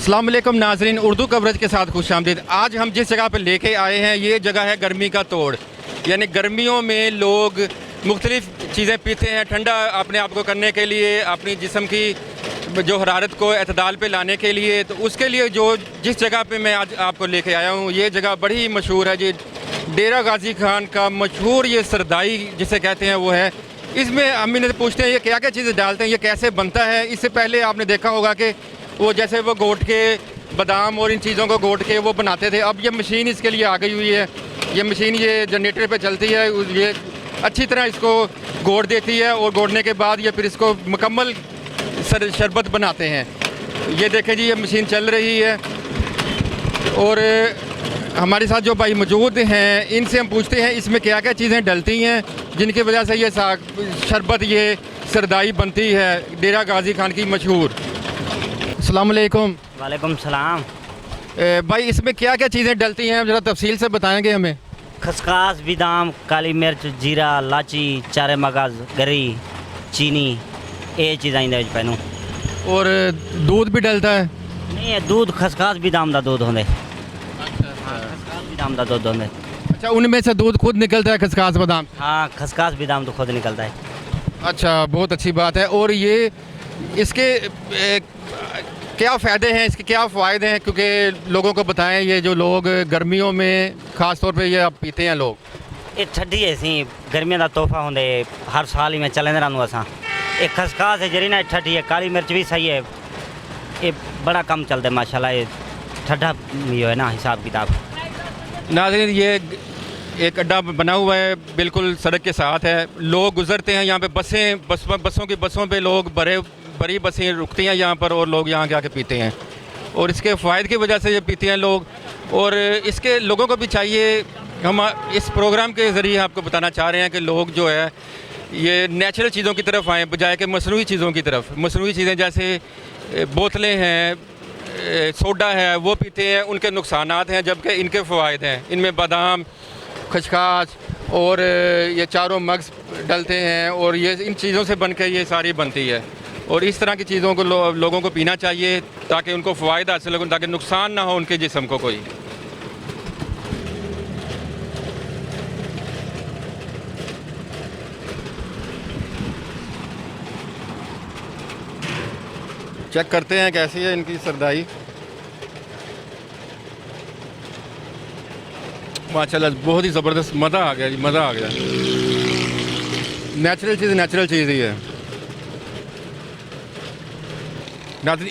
अस्सलाम वालेकुम नाज़रीन, उर्दू कवरेज के साथ खुशामदीद। आज हम जिस जगह पर लेके आए हैं ये जगह है गर्मी का तोड़। यानी गर्मियों में लोग मुख्तलिफ़ चीज़ें पीते हैं ठंडा अपने आप को करने के लिए, अपनी जिस्म की जो हरारत को एतदाल पे लाने के लिए। तो उसके लिए जिस जगह पे मैं आज आपको लेके आया हूँ ये जगह बड़ी मशहूर है जी। डेरा गाजी खान का मशहूर ये सरदाई जिसे कहते हैं वो है। इसमें हम इन्हें पूछते हैं ये क्या क्या चीज़ें डालते हैं, ये कैसे बनता है। इससे पहले आपने देखा होगा कि वो जैसे वो गोट के बादाम और इन चीज़ों को गोट के वो बनाते थे। अब ये मशीन इसके लिए आ गई हुई है। ये मशीन ये जनरेटर पे चलती है, ये अच्छी तरह इसको गोट देती है और गोटने के बाद ये फिर इसको मुकम्मल शरबत बनाते हैं। ये देखें जी, ये मशीन चल रही है। और हमारे साथ जो भाई मौजूद हैं इनसे हम पूछते हैं इसमें क्या क्या चीज़ें डलती हैं जिनकी वजह से ये शरबत ये सरदाई बनती है डेरा गाजी खान की मशहूर। अस्सलाम वालेकुम। वालेकुम सलाम। भाई इसमें क्या क्या चीज़ें डलती हैं ज़रा तफसील से बताएंगे हमें। खसकास, बादाम, काली मिर्च, जीरा, लाची, चारे मगज़, गरी, चीनी, ये चीज़ां इंदे विच पैनू। और दूध भी डलता है? नहीं, ये दूध खसकास बादाम दा दूध होंदे। खसकास बादाम दा दूध होंदे। अच्छा, उनमें से दूध खुद निकलता है खसकास बादाम? हाँ, खसकास बादाम तो खुद निकलता है। अच्छा, बहुत अच्छी बात है। और ये इसके क्या फ़ायदे हैं, इसके क्या फ़ायदे हैं, क्योंकि लोगों को बताएं ये जो लोग गर्मियों में ख़ास तौर पे ये अब पीते हैं लोग। ये ठंडी ऐसी गर्मियों का तोहफा होंदे, हर साल ही में चलेंदे रहंदे असां। ये खसकास है जरी ना ठंडी है, काली मिर्च भी सही है, ये बड़ा कम चलता है माशाल्लाह। ये ठंडा है ना हिसाब किताब। नाज़रीन, ये एक अड्डा बना हुआ है, बिल्कुल सड़क के साथ है। लोग गुजरते हैं यहाँ पे, बसों पे लोग बड़ी बसें रुकती हैं यहाँ पर और लोग यहाँ के आके पीते हैं। और इसके फ़ायदे की वजह से ये पीते हैं लोग। और इसके लोगों को भी चाहिए, हम इस प्रोग्राम के ज़रिए आपको बताना चाह रहे हैं कि लोग जो है ये नेचुरल चीज़ों की तरफ आएँ बजाय कि मसनूई चीज़ों की तरफ। मसनूई चीज़ें जैसे बोतलें हैं, सोडा है, वो पीते हैं, उनके नुकसानात हैं, जबकि इनके फ़वाइद हैं। इनमें बादाम, खसकास और ये चारों मग्ज़ डलते हैं और ये इन चीज़ों से बन के ये सारी बनती है। और इस तरह की चीज़ों को लोगों को पीना चाहिए ताकि उनको फ़वाइद हासिल हो, ताकि नुकसान ना हो उनके जिस्म को कोई। चेक करते हैं कैसी है इनकी सरदाई। माशाल्लाह बहुत ही ज़बरदस्त, मज़ा आ गया जी, मज़ा आ गया। नेचुरल चीज़ ही है। नाज़रीन,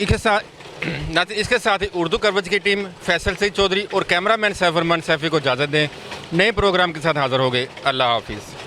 इसके साथ ही उर्दू कवरेज की टीम फैसल सईद चौधरी और कैमरामैन सैफ अरमान सैफ़ी को इजाज़त दें। नए प्रोग्राम के साथ हाज़िर हो गए। अल्लाह हाफिज़।